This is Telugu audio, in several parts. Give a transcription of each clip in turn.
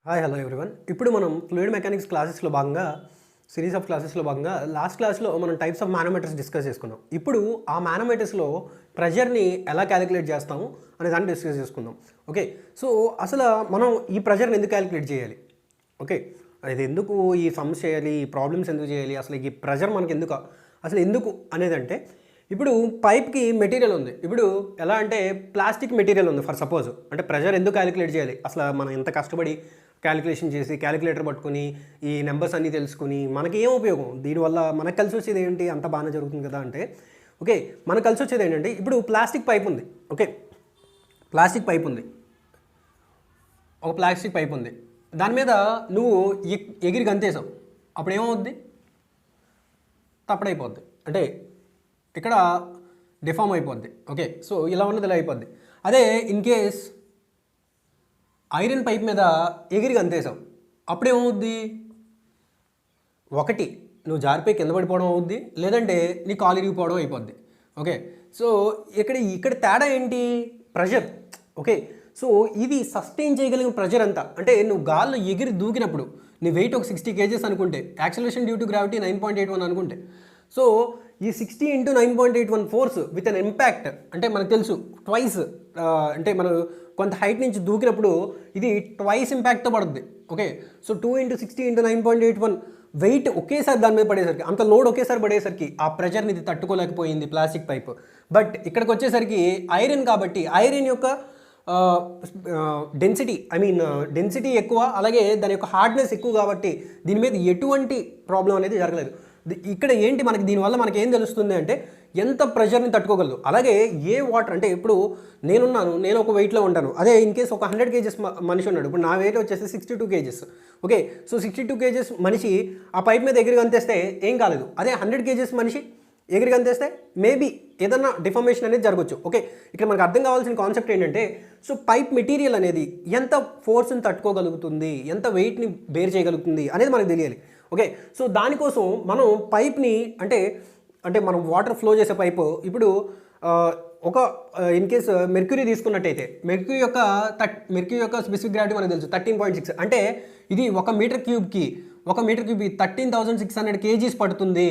Hi hello everyone. ఇప్పుడు మనం ఫ్లూయిడ్ మెకానిక్స్ క్లాసెస్లో భాగంగా సిరీస్ ఆఫ్ క్లాసెస్లో భాగంగా లాస్ట్ క్లాస్లో మనం టైప్స్ ఆఫ్ మానోమీటర్స్ డిస్కస్ చేసుకున్నాం. ఇప్పుడు ఆ మానోమీటర్స్లో ప్రెషర్ని ఎలా క్యాలిక్యులేట్ చేస్తాము అనే దాన్ని డిస్కస్ చేసుకుందాం. ఓకే, సో అసలు మనం ఈ ప్రెషర్ని ఎందుకు క్యాలిక్యులేట్ చేయాలి? ఓకే, అది ఎందుకు ఈ సమ్స్ చేయాలి, ఈ ప్రాబ్లమ్స్ ఎందుకు చేయాలి, అసలు ఈ ప్రెషర్ మనకి ఎందుకు అసలు ఎందుకు అనేదంటే, ఇప్పుడు పైప్కి మెటీరియల్ ఉంది. ఇప్పుడు ఎలా అంటే ప్లాస్టిక్ మెటీరియల్ ఉంది ఫర్ సపోజ్. అంటే ప్రెషర్ ఎందుకు క్యాలిక్యులేట్ చేయాలి? అసలు మనం ఎంత కష్టపడి క్యాలిక్యులేషన్ చేసి క్యాలిక్యులేటర్ పట్టుకుని ఈ నెంబర్స్ అన్నీ తెలుసుకుని మనకి ఏం ఉపయోగం? దీనివల్ల మనకు కలిసి వచ్చేది ఏంటి? అంత బాగానే జరుగుతుంది కదా అంటే, ఓకే, మనకు కలిసి వచ్చేది ఏంటంటే, ఇప్పుడు ప్లాస్టిక్ పైప్ ఉంది. ఓకే, ప్లాస్టిక్ పైప్ ఉంది, ఒక ప్లాస్టిక్ పైప్ ఉంది. దాని మీద నువ్వు ఎగిరి గంతేసావు, అప్పుడు ఏమవుద్ది? తప్పడైపోద్ది, అంటే ఇక్కడ డిఫామ్ అయిపోద్ది. ఓకే, సో ఇలా ఉన్నది ఇలా అయిపోద్ది. అదే ఇన్ కేస్ ఐరన్ పైప్ మీద ఎగిరి గంతేసావు, అప్పుడేమవుద్ది? ఒకటి నువ్వు జారిపోయి కింద పడిపోవడం అవుద్ది, లేదంటే నీ కాలు ఇరిగిపోవడం అయిపోద్ది. ఓకే, సో ఇక్కడ తేడా ఏంటి? ప్రెషర్. ఓకే, సో ఇది సస్టైన్ చేయగలిగిన ప్రెషర్ అంతా. అంటే నువ్వు గాల్లో ఎగిరి దూకినప్పుడు నీ వెయిట్ ఒక 60 kgs అనుకుంటే, యాక్సిలరేషన్ డ్యూ టు గ్రావిటీ 9.81 అనుకుంటే, సో ఈ 60 × 9.81 ఫోర్స్ విత్ అన్ ఇంపాక్ట్, అంటే మనకు తెలుసు ట్వైస్, అంటే మనం కొంత హైట్ నుంచి దూకినప్పుడు ఇది ట్వైస్ ఇంపాక్ట్తో పడుతుంది. ఓకే, సో 2 × 60 × 9.81 వెయిట్ ఒకేసారి దాని మీద పడేసరికి, అంత లోడ్ ఒకేసారి పడేసరికి ఆ ప్రెషర్ని ఇది తట్టుకోలేకపోయింది ప్లాస్టిక్ పైప్. బట్ ఇక్కడికి వచ్చేసరికి ఐరన్ కాబట్టి ఐరన్ యొక్క డెన్సిటీ, డెన్సిటీ ఎక్కువ, అలాగే దాని యొక్క హార్డ్నెస్ ఎక్కువ కాబట్టి దీని మీద ఎటువంటి ప్రాబ్లం అనేది జరగలేదు. ఇక్కడ ఏంటి మనకి దీనివల్ల మనకి ఏం తెలుస్తుంది అంటే ఎంత ప్రెషర్ని తట్టుకోగలదు. అలాగే ఏ వాటర్, అంటే ఇప్పుడు నేను ఒక వెయిట్లో ఉంటాను, అదే ఇన్ కేస్ ఒక 100 kgs మనిషి ఉన్నాడు. ఇప్పుడు నా వెయిట్ వచ్చేసి 62 kgs. ఓకే, సో 62 kgs మనిషి ఆ పైప్ మీద ఎగిరి గంతేస్తే ఏం కాలేదు. అదే 100 kgs మనిషి ఎగిరి గంతేస్తే మేబీ ఏదన్నా డిఫార్మేషన్ అనేది జరగచ్చు. ఓకే, ఇక్కడ మనకు అర్థం కావాల్సిన కాన్సెప్ట్ ఏంటంటే, సో పైప్ మెటీరియల్ అనేది ఎంత ఫోర్స్ని తట్టుకోగలుగుతుంది, ఎంత వెయిట్ని బేర్ చేయగలుగుతుంది అనేది మనకు తెలియాలి. ఓకే, సో దానికోసం మనం పైప్ని అంటే మనం వాటర్ ఫ్లో చేసే పైపు, ఇప్పుడు ఒక ఇన్ కేస్ మెర్క్యూరీ తీసుకున్నట్టయితే మెర్క్యూరీ యొక్క స్పెసిఫిక్ గ్రావిటీ మనకు తెలుసు 13.6. అంటే ఇది 1 మీటర్ క్యూబ్కి 13,600 kgs పడుతుంది.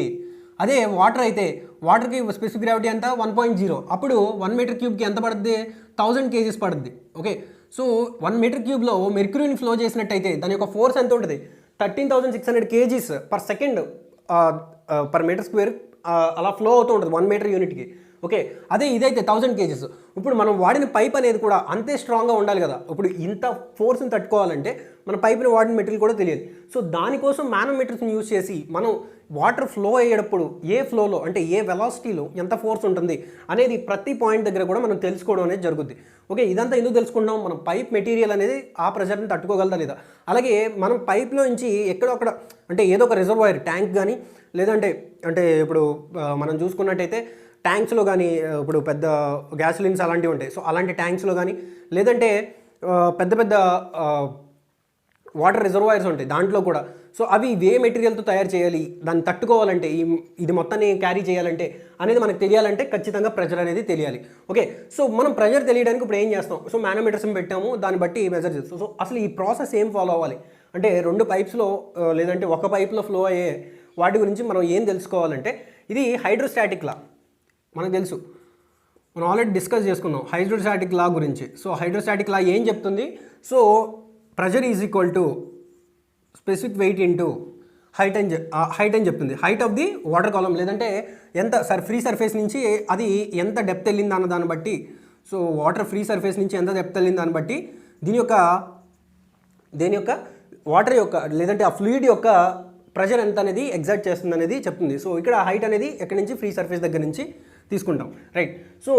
అదే వాటర్ అయితే వాటర్కి స్పెసిఫిక్ గ్రావిటీ ఎంత 1.0, అప్పుడు 1 మీటర్ క్యూబ్కి ఎంత పడుతుంది? 1000 kgs పడుతుంది. ఓకే, సో 1 మీటర్ క్యూబ్లో మెర్క్యూరీని ఫ్లో చేసినట్టయితే దాని యొక్క ఫోర్స్ ఎంత ఉంటుంది? 13,600 kgs per second per metre square అలా ఫ్లో అవుతూ ఉంటుంది 1 మీటర్ యూనిట్కి. ఓకే, అదే ఇదైతే 1000 kgs. ఇప్పుడు మనం వాడిన పైప్ అనేది కూడా అంతే స్ట్రాంగ్గా ఉండాలి కదా. ఇప్పుడు ఇంత ఫోర్స్ని తట్టుకోవాలంటే మన పైప్ని వాడిన మెటీరియల్ కూడా తెలియదు. సో దానికోసం మానోమీటర్స్ని యూజ్ చేసి మనం వాటర్ ఫ్లో అయ్యేటప్పుడు ఏ ఫ్లోలో, అంటే ఏ వెలాసిటీలో ఎంత ఫోర్స్ ఉంటుంది అనేది ప్రతి పాయింట్ దగ్గర కూడా మనం తెలుసుకోవడం అనేది జరుగుద్ది. ఓకే, ఇదంతా ఎందుకు తెలుసుకుంటాం? మనం పైప్ మెటీరియల్ అనేది ఆ ప్రెషర్ని తట్టుకోగలదా లేదా. అలాగే మనం పైప్లో నుంచి ఎక్కడో అక్కడ, అంటే ఏదో ఒక రిజర్వాయర్ ట్యాంక్ కానీ, లేదంటే ఇప్పుడు మనం చూసుకున్నట్టయితే ట్యాంక్స్లో కానీ, ఇప్పుడు పెద్ద గ్యాసోలిన్స్ అలాంటివి ఉంటాయి. సో అలాంటి ట్యాంక్స్లో కానీ, లేదంటే పెద్ద పెద్ద వాటర్ రిజర్వాయర్స్ ఉంటాయి దాంట్లో కూడా. సో అవి ఏ మెటీరియల్తో తయారు చేయాలి, దాన్ని తట్టుకోవాలంటే, ఇది మొత్తాన్ని క్యారీ చేయాలంటే అనేది మనకు తెలియాలంటే ఖచ్చితంగా ప్రెషర్ అనేది తెలియాలి. ఓకే, సో మనం ప్రెషర్ తెలియడానికి ఇప్పుడు ఏం చేస్తాం? సో మానోమీటర్స్ని పెట్టాము, దాన్ని బట్టి మెజర్ చేస్తాం. సో అసలు ఈ ప్రాసెస్ ఏం ఫాలో అవ్వాలి అంటే, 2 పైప్స్లో లేదంటే ఒక పైప్లో ఫ్లో అయ్యే వాటి గురించి మనం ఏం తెలుసుకోవాలంటే, ఇది హైడ్రోస్టాటిక్ లా మనకు తెలుసు, మనం ఆల్రెడీ డిస్కస్ చేసుకున్నాం హైడ్రోస్టాటిక్ లా గురించి. సో హైడ్రోస్టాటిక్ లా ఏం చెప్తుంది? So pressure is equal to specific weight into height అని చెప్తుంది. Height of the water column, లేదంటే ఎంత ఫ్రీ సర్ఫేస్ నుంచి అది ఎంత డెప్త్ వెళ్ళింది అన్న దాన్ని బట్టి, సో వాటర్ ఫ్రీ సర్ఫేస్ నుంచి ఎంత డెప్త్ వెళ్ళింది దాన్ని బట్టి దేని యొక్క వాటర్ యొక్క, లేదంటే ఆ ఫ్లూయిడ్ యొక్క ప్రెషర్ ఎంత అనేది ఎగ్జాక్ట్ చేస్తుంది అనేది చెప్తుంది. సో ఇక్కడ హైట్ అనేది ఎక్కడి నుంచి? ఫ్రీ సర్ఫేస్ దగ్గర నుంచి తీసుకుంటాం, రైట్. సో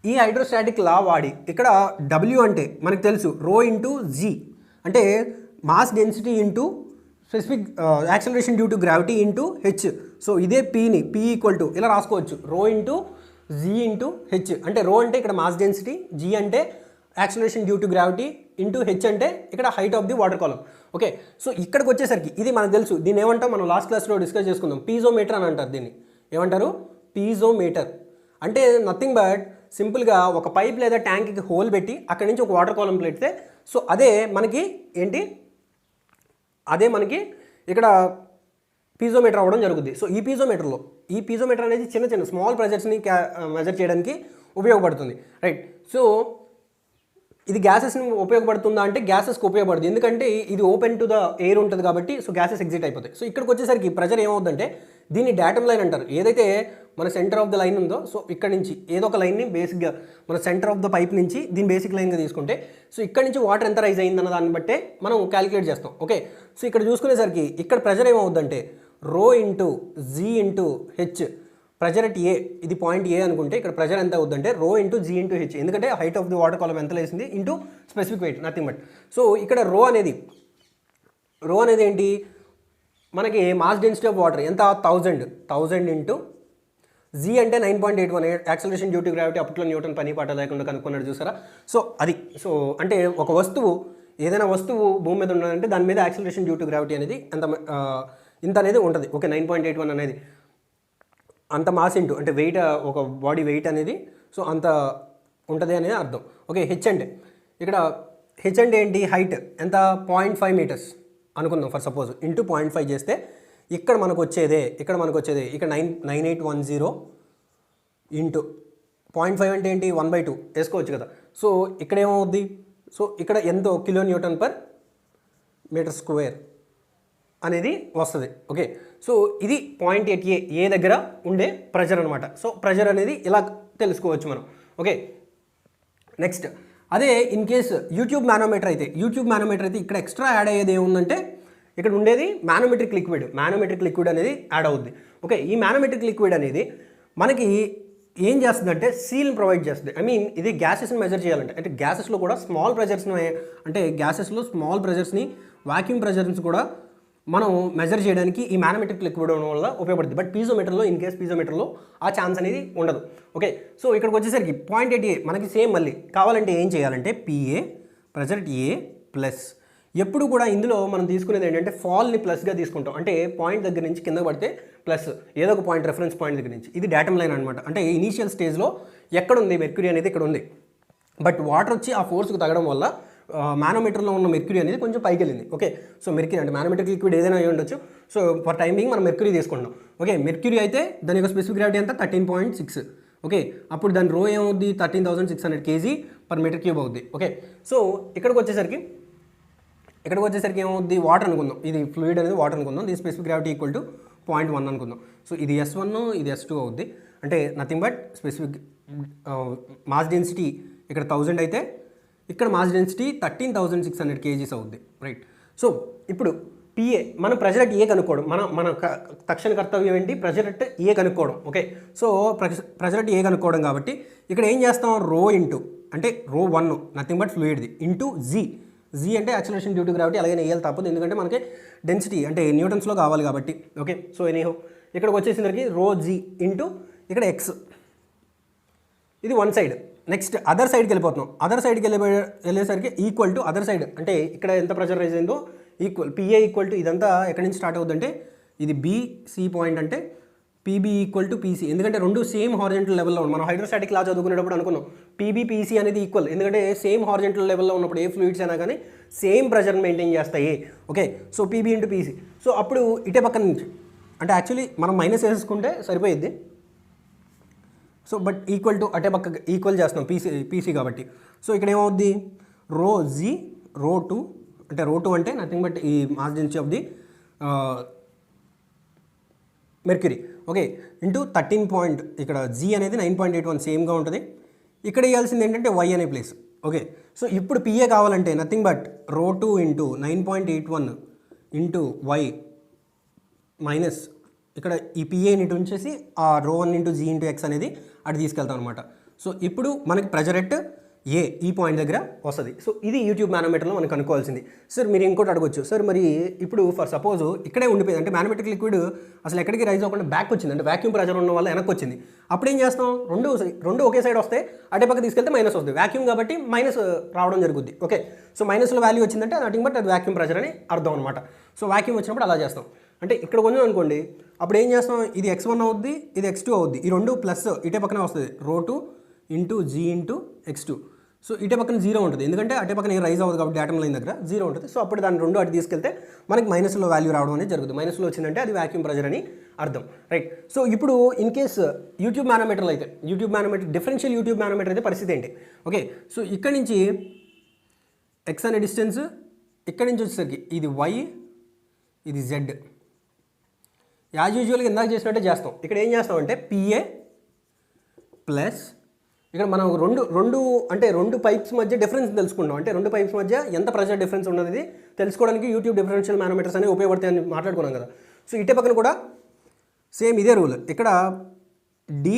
ఈ హైడ్రోస్టాటిక్ లా వాడి ఇక్కడ W అంటే మనకు తెలుసు రో ఇంటూ జీ, అంటే mass density into specific acceleration due to gravity into H. So ఇదే P ఈక్వల్ టు ఇలా రాసుకోవచ్చు, రో ఇంటూ జీ ఇంటూ హెచ్. అంటే రో అంటే ఇక్కడ మాస్ డెన్సిటీ, జీ అంటే acceleration due to gravity, into H అంటే ఇక్కడ height of the water column. Okay, so ఇక్కడికి వచ్చేసరికి ఇది మనకు తెలుసు, దీన్ని ఏమంటాం? మనం లాస్ట్ క్లాస్లో డిస్కస్ చేసుకుందాం, పీజోమీటర్ అని అంటారు. దీన్ని ఏమంటారు? పీజోమీటర్. అంటే నథింగ్ బట్ సింపుల్గా ఒక పైప్ లేదా ట్యాంక్కి హోల్ పెట్టి అక్కడి నుంచి ఒక వాటర్ కాలమ్ పెడితే సో అదే మనకి ఏంటి, అదే మనకి ఇక్కడ పీజోమీటర్ అవ్వడం జరుగుతుంది. సో ఈ పీజోమీటర్ అనేది చిన్న చిన్న స్మాల్ ప్రెజర్స్ని మెజర్ చేయడానికి ఉపయోగపడుతుంది, రైట్. సో ఇది గ్యాసెస్ని ఉపయోగపడుతుందా అంటే గ్యాసెస్కి ఉపయోగపడుతుంది, ఎందుకంటే ఇది ఓపెన్ టు ద ఎయిర్ ఉంటుంది కాబట్టి. సో గ్యాసెస్ ఎగ్జిట్ అయిపోతాయి. సో ఇక్కడికి వచ్చేసరికి ప్రెజర్ ఏమవుతుందంటే దీన్ని డాటమ్ లైన్ అంటారు. ఏదైతే మన సెంటర్ ఆఫ్ ద లైన్ ఉందో, సో ఇక్కడ నుంచి ఏదో ఒక లైన్ని బేసిక్గా మన సెంటర్ ఆఫ్ ద పైప్ నుంచి దీన్ని బేసిక్ లైన్గా తీసుకుంటే, సో ఇక్కడ నుంచి వాటర్ ఎంత రైజ్ అయిందన్న దాన్ని బట్టే మనం క్యాలిక్యులేట్ చేస్తాం, ఓకే. సో ఇక్కడ చూసుకునేసరికి ఇక్కడ ప్రెజర్ ఏమవుతుందంటే rho into g into h, pressure at A, ఇది పాయింట్ ఏ అనుకుంటే ఇక్కడ ప్రెజర్ ఎంత అవుతుందంటే rho into g into h, ఎందుకంటే height of the water column ఎంత లేసింది into specific weight, nothing but. So ఇక్కడ రో అనేది ఏంటి, మనకి మాస్ డెన్సిటీ ఆఫ్ వాటర్ ఎంత 1000 ఇంటూ జీ అంటే 9.81, యాక్సలరేషన్ డ్యూ టు గ్రావిటీ అప్పట్లో న్యూటన్ పని పాట లేకుండా కనుక్కున్నాడు చూసారా. సో అది, సో అంటే ఒక వస్తువు, ఏదైనా వస్తువు భూమి మీద ఉన్నదంటే దాని మీద యాక్సలరేషన్ డ్యూ టు గ్రావిటీ అనేది ఇంత అనేది ఉంటుంది, ఓకే. 9.81 అనేది అంత మాస్ ఇంటూ అంటే వెయిట్, ఒక బాడీ వెయిట్ అనేది సో అంత ఉంటుంది అనేది అర్థం, ఓకే. హెచ్ అంటే ఏంటి, హైట్ ఎంత 0.5 మీటర్స్ అనుకుందాం ఫర్ సపోజ్, ఇంటూ 0.5 చేస్తే ఇక్కడ మనకు వచ్చేదే ఇక్కడ 9810 ఇంటూ 0.5 అంటే ఏంటి 1/2 వేసుకోవచ్చు కదా. సో ఇక్కడ ఏమవుద్ది, సో ఇక్కడ ఎంతో kilo newton per metre square అనేది వస్తుంది, ఓకే. సో ఇది 0.8 ఏ దగ్గర ఉండే ప్రెజర్ అనమాట. సో ప్రెజర్ అనేది ఇలా తెలుసుకోవచ్చు మనం, ఓకే. నెక్స్ట్ అదే ఇన్ కేస్ యూట్యూబ్ మానోమీటర్ అయితే ఇక్కడ ఎక్స్ట్రా యాడ్ అయ్యేది ఏముందంటే ఇక్కడ ఉండేది మానోమెట్రిక్ లిక్విడ్ అనేది యాడ్ అవుద్ది, ఓకే. ఈ మానోమెట్రిక్ లిక్విడ్ అనేది మనకి ఏం చేస్తుందంటే సీల్ని ప్రొవైడ్ చేస్తుంది. ఐ మీన్ ఇది గ్యాసెస్ని మెజర్ చేయాలంటే, అంటే గ్యాసెస్లో కూడా స్మాల్ ప్రెజర్స్ని వాక్యూమ్ ప్రెజర్స్ కూడా మనం మెజర్ చేయడానికి ఈ మానోమెట్రిక్ లిక్విడ్ ఉండడం వల్ల ఉపయోగపడుతుంది. బట్ పీజోమీటర్లో ఇన్ కేస్ పీజోమీటర్లో ఆ ఛాన్స్ అనేది ఉండదు, ఓకే. సో ఇక్కడికి వచ్చేసరికి 0.8 మనకి సేమ్ మళ్ళీ కావాలంటే ఏం చేయాలంటే పిఏ ప్రెజర్ ఏ ప్లస్, ఎప్పుడు కూడా ఇందులో మనం తీసుకునేది ఏంటంటే ఫాల్ని ప్లస్గా తీసుకుంటాం, అంటే పాయింట్ దగ్గర నుంచి కింద పడితే ప్లస్ ఏదో ఒక పాయింట్ రెఫరెన్స్ పాయింట్ దగ్గర నుంచి, ఇది డాటమ్ లైన్ అనమాట. అంటే ఇనీషియల్ స్టేజ్లో ఎక్కడ ఉంది మెర్క్యూరీ అనేది ఇక్కడ ఉంది, బట్ వాటర్ వచ్చి ఆ ఫోర్స్కి తగ్గడం వల్ల మానోమీటర్లో ఉన్న మెర్క్యూరీ అనేది కొంచెం పైకి వెళ్ళింది, ఓకే. సో మెర్క్యూరీ అంటే మానోమెట్రిక్ లిక్విడ్ ఏదైనా అయి ఉండొచ్చు. సో ఫర్ టైమింగ్ మనం మెర్క్యూరీ తీసుకుంటాం, ఓకే. మెర్క్యూరీ అయితే దాని యొక్క స్పెసిఫిక్ గ్రావిటీ ఎంత 13.6, ఓకే. అప్పుడు దాని రో ఏమవుద్ది 13,600 kg/m³ అవుద్ది, ఓకే. సో ఇక్కడికి వచ్చేసరికి ఏమవుద్ది వాటర్ అనుకుందాం, ఇది ఫ్లూయిడ్ అనేది వాటర్ అనుకుందాం, దీని స్పెసిఫిక్ గ్రావిటీ ఈక్వల్ టు 0.1 అనుకుందాం. సో ఇది S1 ఇది S2 అవుద్ది, అంటే nothing but specific mass density ఇక్కడ 1000 అయితే ఇక్కడ మాస్ డెన్సిటీ 13,600 kg అవుద్ది, రైట్. సో ఇప్పుడు పిఏ మనం ప్రెజర్ అట్ ఏ కనుక్కోవడం, మన తక్షణ కర్తవ్యం ఏంటి, ప్రెజర్ అట్ ఏ కనుక్కోవడం, ఓకే. సో ప్రెజర్ అట్ ఏ కనుక్కోవడం కాబట్టి ఇక్కడ ఏం చేస్తాం, రో ఇంటూ అంటే రో 1 నథింగ్ బట్ ఫ్లూయిడ్ది ఇంటూ జీ అంటే యాక్సలరేషన్ డ్యూ టు గ్రావిటీ, అలాగే వేయాలి తప్పదు ఎందుకంటే మనకి డెన్సిటీ అంటే న్యూటన్స్లో కావాలి కాబట్టి, ఓకే. సో ఎనీహో ఇక్కడికి వచ్చేసరికి రో జీ ఇంటూ ఇక్కడ ఎక్స్, ఇది వన్ సైడ్. నెక్స్ట్ అదర్ సైడ్కి వెళ్ళేసరికి ఈక్వల్ టు అదర్ సైడ్, అంటే ఇక్కడ ఎంత ప్రెజర్ రైజ్ అయిందో ఈక్వల్ పిఏ ఈక్వల్ టు ఇదంతా ఎక్కడి నుంచి స్టార్ట్ అవుతుందంటే ఇది బీసీ పాయింట్ అంటే పీబీ ఈక్వల్ టు పీసీ, ఎందుకంటే రెండు సేమ్ హారిజెంటల్ లెవెల్లో ఉంది. మనం హైడ్రోస్టాటిక్ లా చదువుకునేటప్పుడు అనుకున్నాం పీబీ పీసీ అనేది ఈక్వల్, ఎందుకంటే సేమ్ హారిజెంటల్ లెవెల్లో ఉన్నప్పుడు ఏ ఫ్లూయిడ్స్ అయినా కానీ సేమ్ ప్రెజర్ మెయింటైన్ చేస్తాయి, okay. So PB into PC. So అప్పుడు ఇటే పక్కన నుంచి అంటే యాక్చువల్లీ మనం మైనస్ వేసుకుంటే సరిపోయిద్ది. సో బట్ ఈక్వల్ టు అటే పక్క ఈక్వల్ చేస్తున్నాం పీసీ కాబట్టి. సో ఇక్కడ ఏమవుద్ది రో జీ రో టూ అంటే నథింగ్ బట్ ఈ mass density of the mercury, okay, into 13 ఇక్కడ జీ అనేది 9.81 సేమ్గా ఉంటుంది. ఇక్కడ వేయాల్సింది ఏంటంటే వై అనే ప్లేస్, ఓకే. సో ఇప్పుడు పిఏ కావాలంటే నథింగ్ బట్ రో 2 ఇంటూ 9.81 ఇంటూ వై మైనస్ ఇక్కడ ఈ పిఏని ఇటు ఉంచేసి ఆ రో 1 ఇంటూ జీ ఇంటూ ఎక్స్ అనేది అటు తీసుకెళ్తాం అనమాట. సో ఇప్పుడు మనకి ప్రెజర్ ఎట్ ఏ ఈ పాయింట్ దగ్గర వస్తుంది. సో ఇది యూట్యూబ్ మానోమీటర్లో మనకు అనుకోవాల్సింది. సార్ మీరు ఇంకోటి అడగొచ్చు, సార్ మరి ఇప్పుడు ఫర్ సపోజ్ ఇక్కడే ఉండిపోయింది అంటే మానోమెట్రిక్ లిక్విడ్ అసలు ఎక్కడికి రైజ్ అవ్వకుండా బ్యాక్ వచ్చింది, అంటే వాక్యూమ్ ప్రెజర్ ఉన్న వల్ల వెనక్కి వచ్చింది. అప్పుడు ఏం చేస్తాం, రెండు ఒకే సైడ్ వస్తే అటే పక్క తీసుకెళ్తే మైనస్ వస్తుంది, వాక్యూమ్ కాబట్టి మైనస్ రావడం జరుగుద్ది, ఓకే. సో మైనస్లో వాల్యూ వచ్చిందంటే నథింగ్ బట్ అది వాక్యూమ్ ప్రెజర్ అని అర్థం అనమాట. సో వాక్యూమ్ వచ్చినప్పుడు అలా చేస్తాం. అంటే ఇక్కడ కొంచెం అనుకోండి, అప్పుడు ఏం చేస్తాం, ఇది x1 అవుద్ది, ఇది x2 అవుద్ది, ఈ రెండు ప్లస్ ఇటే పక్కనే వస్తుంది రో 2 into g into x2. So ఇటే పక్కన జీరో ఉంటుంది, ఎందుకంటే అటే పక్కన ఏ రైజ్ అవ్వదు కాబట్టి ఆటమ్ లైన్ దగ్గర జీరో ఉంటుంది. సో అప్పుడు దాన్ని రెండు అటు తీసుకెళ్తే మనకి మైనస్లో వాల్యూ రావడం అనేది జరుగుతుంది. మైనస్లో వచ్చిందంటే అది వాక్యూమ్ ప్రెజర్ అని అర్థం, రైట్. సో ఇప్పుడు ఇన్ కేస్ యూట్యూబ్ మానోమీటర్లో అయితే, YouTube manometer differential YouTube manometer అయితే పరిస్థితి ఏంటి? ఓకే, సో ఇక్కడ నుంచి ఎక్స్ అనే డిస్టెన్స్, ఇక్కడి నుంచి వచ్చేసరికి ఇది వై, ఇది జెడ్. యాజ్ యూజువల్గా ఇందాక చేసినట్టే చేస్తాం. ఇక్కడ ఏం చేస్తామంటే పిఏ ప్లస్, ఇక్కడ మనం రెండు పైప్స్ మధ్య డిఫరెన్స్ తెలుసుకుంటాం. అంటే రెండు పైప్స్ మధ్య ఎంత ప్రెషర్ డిఫరెన్స్ ఉన్నది తెలుసుకోవడానికి యూట్యూబ్ డిఫరెన్షియల్ మానోమీటర్స్ అనేవి ఉపయోగపడతాయని మాట్లాడుకున్నాం కదా. సో ఇటే పక్కన కూడా సేమ్ ఇదే రూల్. ఇక్కడ డి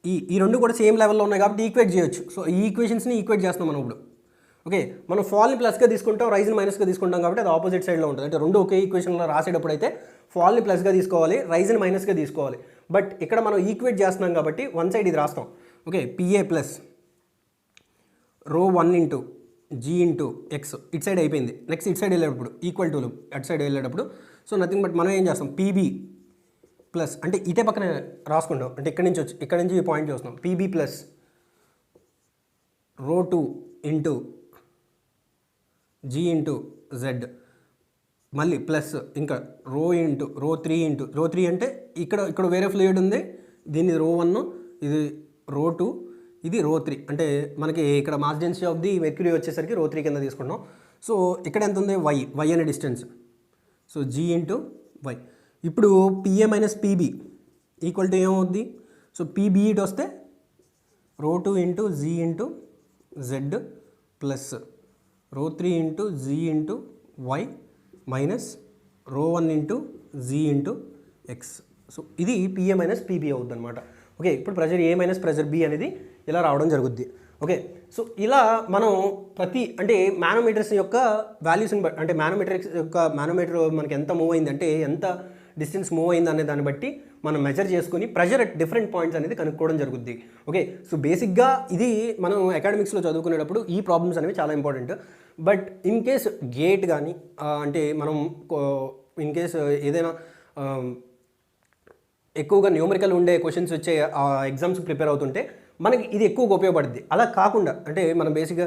ఈ రెండు కూడా సేమ్ లెవెల్లో ఉన్నాయి కాబట్టి ఈక్వేట్ చేయొచ్చు. సో ఈ ఈక్వేషన్స్ని ఈక్వేట్ చేస్తున్నాం మనం ఇప్పుడు. ఓకే, మనం ఫాల్ని ప్లస్గా తీసుకుంటాం, రైజ్ని మైనస్గా తీసుకుంటాం కాబట్టి అది ఆపోజిట్ సైడ్లో ఉంటుంది. అంటే రెండు ఒకే ఈక్వేషన్లో రాసేటప్పుడు అయితే ఫాల్ని ప్లస్గా తీసుకోవాలి, రైజ్ని మైనస్గా తీసుకోవాలి. బట్ ఇక్కడ మనం ఈక్వేట్ చేస్తున్నాం కాబట్టి వన్ సైడ్ ఇది రాస్తాం. ఓకే, పిఏ ప్లస్ రో 1 ఇంటూ జీ ఇంటూ ఎక్స్ ఇటు సైడ్ అయిపోయింది. నెక్స్ట్ ఇటు సైడ్ వెళ్ళేటప్పుడు ఈక్వల్ టు అటు సైడ్ వెళ్ళేటప్పుడు సో నథింగ్ బట్ మనం ఏం చేస్తాం, పీబీ ప్లస్ అంటే ఇటే పక్కన రాసుకుంటాం. అంటే ఇక్కడ నుంచి ఈ పాయింట్ చూస్తాం. పీబీ ప్లస్ రో 2 ఇంటూ జీ ఇంటూ జెడ్, మళ్ళీ ప్లస్ ఇంకా రో 3 అంటే ఇక్కడ వేరే ఫ్లూయిడ్ ఉంది, దీన్ని రో 1, ఇది రో 2, ఇది రో 3. అంటే మనకి ఇక్కడ mass density of the mercury వచ్చేసరికి రో 3 కింద తీసుకుంటాం. సో ఇక్కడ ఎంత ఉంది, వై అనే distance, so g into y. ఇప్పుడు PA minus PB equal to ఏమవుద్ది, సో పీబీ ఇటు వస్తే rho 2 into g into z plus rho 3 into g into y minus rho 1 into g into x. So ఇది పిఏ మైనస్ పీబీ అవుద్ది అనమాట. ఓకే, ఇప్పుడు pressure A minus pressure B అనేది ఇలా రావడం జరుగుద్ది. ఓకే, సో ఇలా మనం అంటే మానోమీటర్స్ యొక్క వాల్యూస్ని బట్టి, అంటే మానోమీటర్ మనకి ఎంత మూవ్ అయింది, అంటే ఎంత డిస్టెన్స్ మూవ్ అయింది అనే దాన్ని బట్టి మనం మెజర్ చేసుకొని ప్రెజర్ అట్ డిఫరెంట్ పాయింట్స్ అనేది కనుక్కోవడం జరుగుద్ది. ఓకే, సో బేసిక్గా ఇది మనం అకాడమిక్స్లో చదువుకునేటప్పుడు ఈ ప్రాబ్లమ్స్ అనేవి చాలా important. But in case gate కానీ అంటే మనం ఇన్ కేస్ ఏదైనా ఎక్కువగా న్యూమరికల్ ఉండే క్వశ్చన్స్ వచ్చే ఎగ్జామ్స్ ప్రిపేర్ అవుతుంటే మనకి ఇది ఎక్కువగా ఉపయోగపడుద్ది. అలా కాకుండా అంటే మనం బేసిక్గా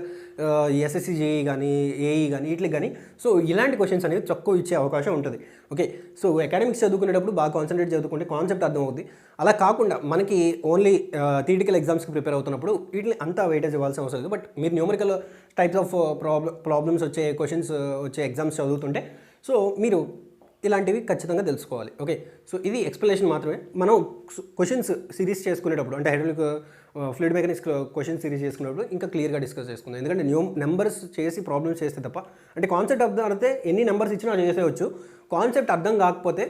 ఎస్ఎస్సి జేఈ కానీ ఏఈ కానీ వీటికి కానీ సో ఇలాంటి క్వశ్చన్స్ అనేవి తక్కువ ఇచ్చే అవకాశం ఉంటుంది. ఓకే, సో అకాడమిక్స్ చదువుకునేటప్పుడు బాగా కాన్సన్ట్రేట్ చదువుకుంటే కాన్సెప్ట్ అర్థం అవుతుంది. అలా కాకుండా మనకి ఓన్లీ థియరిటికల్ ఎగ్జామ్స్కి ప్రిపేర్ అవుతున్నప్పుడు వీటిని అంతా వెయిటేజ్ ఇవ్వాల్సిన అవసరం లేదు. బట్ మీరు న్యూమరికల్ టైప్స్ ఆఫ్ ప్రాబ్లమ్స్ వచ్చే క్వశ్చన్స్ వచ్చే ఎగ్జామ్స్ చదువుతుంటే సో మీరు ఇలాంటివి ఖచ్చితంగా తెలుసుకోవాలి. ఓకే, సో ఇది ఎక్స్ప్లెనేషన్ మాత్రమే. మనం క్వశ్చన్స్ సిరీస్ చేసుకునేటప్పుడు అంటే hydraulic fluid mechanics question series చేసుకునేటప్పుడు ఇంకా క్లియర్గా డిస్కస్ చేసుకుందాం. ఎందుకంటే నెంబర్స్ చేసి ప్రాబ్లమ్స్ చేస్తే తప్ప, అంటే కాన్సెప్ట్ అర్థం అయితే ఎన్ని నెంబర్స్ ఇచ్చినా చేసేవచ్చు. కాన్సెప్ట్ అర్థం కాకపోతే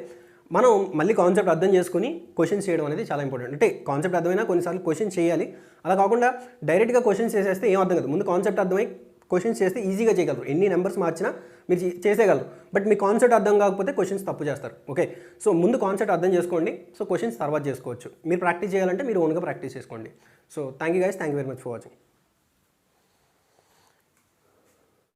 మనం మళ్ళీ కాన్సెప్ట్ అర్థం చేసుకుని క్వశ్చన్స్ చేయడం అనేది చాలా ఇంపార్టెంట్. అంటే కాన్సెప్ట్ అర్థమైనా కొన్నిసార్లు క్వశ్చన్ చేయాలి. అలా కాకుండా డైరెక్ట్గా క్వశ్చన్స్ చేసేస్తే ఏం అర్థం కాదు. ముందు కాన్సెప్ట్ అర్థమై క్వశ్చన్స్ చేస్తే ఈజీగా చేయగలరు. ఎన్ని నెంబర్స్ మార్చినా మీరు చేసేయగలరు. బట్ మీ కాన్సెప్ట్ అర్థం కాకపోతే క్వశ్చన్స్ తప్పు చేస్తారు. ఓకే, సో ముందు కాన్సెప్ట్ అర్థం చేసుకోండి. సో క్వశ్చన్స్ తర్వాత చేసుకోవచ్చు. మీరు ప్రాక్టీస్ చేయాలంటే మీరు ఓన్గా ప్రాక్టీస్ చేసుకోండి. So thank you guys, thank you very much for watching.